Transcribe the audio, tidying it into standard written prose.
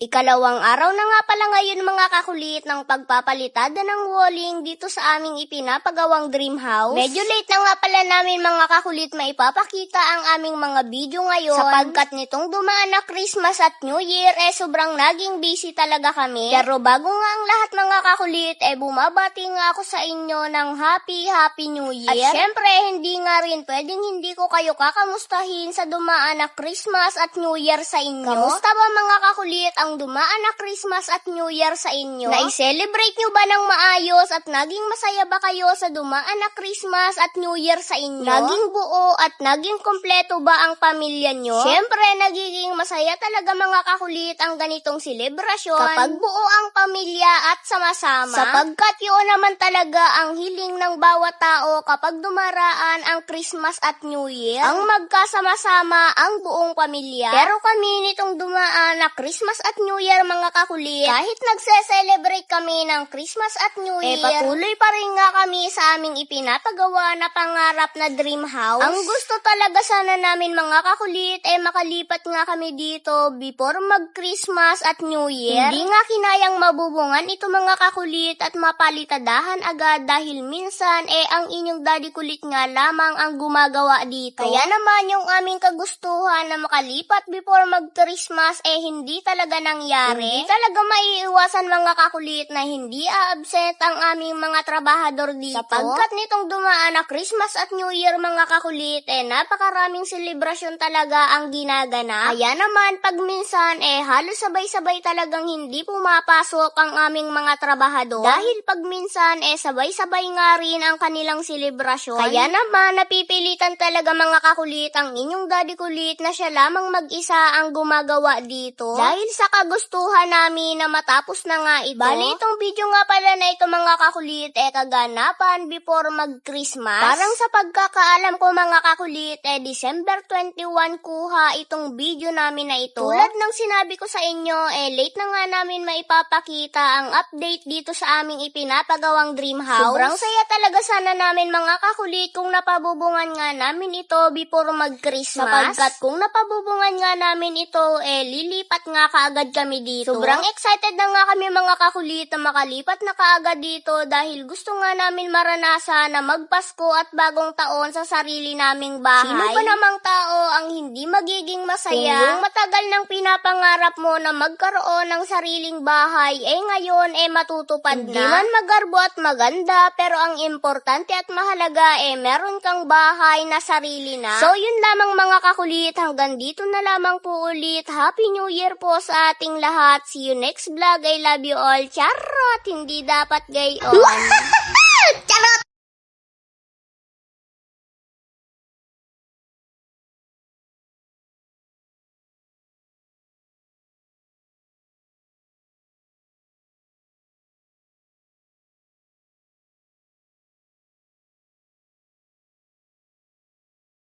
Ikalawang araw na nga pala ngayon mga kakulit ng pagpapalitada ng walling dito sa aming ipinapagawang dream house. Medyo late na nga pala namin mga kakulit maipapakita ang aming mga video ngayon sapagkat nitong dumaan na Christmas at New Year sobrang naging busy talaga kami. Pero bago nga ang lahat mga kakulit bumabati nga ako sa inyo ng Happy New Year. At syempre hindi nga rin pwedeng hindi ko kayo kakamustahin sa dumaan na Christmas at New Year sa inyo. Kamusta ba mga kakulit ang dumaan na Christmas at New Year sa inyo? Na-celebrate nyo ba ng maayos at naging masaya ba kayo sa dumaan na Christmas at New Year sa inyo? Naging buo at naging kompleto ba ang pamilya nyo? Siyempre, nagiging masaya talaga mga kakulit ang ganitong selebrasyon kapag buo ang pamilya at sama-sama. Sapagkat yun naman talaga ang hiling ng bawat tao kapag dumaraan ang Christmas at New Year, ang magkasama-sama ang buong pamilya. Pero kami nitong dumaan na Christmas at New Year mga kakulit, kahit nagse-celebrate kami ng Christmas at New Year, patuloy pa rin nga kami sa aming ipinapagawa na pangarap na dream house. Ang gusto talaga sana namin mga kakulit makalipat nga kami dito before mag-Christmas at New Year. Hindi nga kinayang mabubungan ito mga kakulit at mapalitadahan agad dahil minsan ang inyong daddy kulit nga lamang ang gumagawa dito. Kaya naman yung aming kagustuhan na makalipat before mag-Christmas hindi talaga nangyari. Hindi talaga maiiwasan mga kakulit na hindi absent ang aming mga trabahador dito. Sapagkat nitong dumaan na Christmas at New Year mga kakulit napakaraming selebrasyon talaga ang ginagana. Kaya naman pag minsan halos sabay-sabay talagang hindi pumapasok ang aming mga trabahador. Dahil pag minsan sabay-sabay nga rin ang kanilang selebrasyon. Kaya naman napipilitan talaga mga kakulit ang inyong daddy kulit na siya lamang mag-isa ang gumagawa dito. Dahil sa kagustuhan namin na matapos na nga ito. Bali itong video nga pala na ito mga kakulit kaganapan before mag-Christmas. Parang sa pagkakaalam ko mga kakulit December 21 kuha itong video namin na ito. Tulad ng sinabi ko sa inyo late na nga namin maipapakita ang update dito sa aming ipinapagawang dream house. Sobrang saya talaga sana namin mga kakulit kung napabubungan nga namin ito before mag-Christmas. Sapagkat kung napabubungan nga namin ito lilipat nga kaagad kami dito. Sobrang excited na nga kami mga kakulit na makalipat na kaagad dito dahil gusto nga namin maranasan na magpasko at bagong taon sa sarili naming bahay. Sino pa namang tao ang hindi magiging masaya kung yung matagal nang pinapangarap mo na magkaroon ng sariling bahay ngayon matutupad na. Hindi man magarbo at maganda pero ang importante at mahalaga meron kang bahay na sarili na. So yun lamang mga kakulit, hanggang dito na lamang po ulit. Happy New Year po sa ating lahat. See you next vlog. I love you all. Charot! Hindi dapat gayon.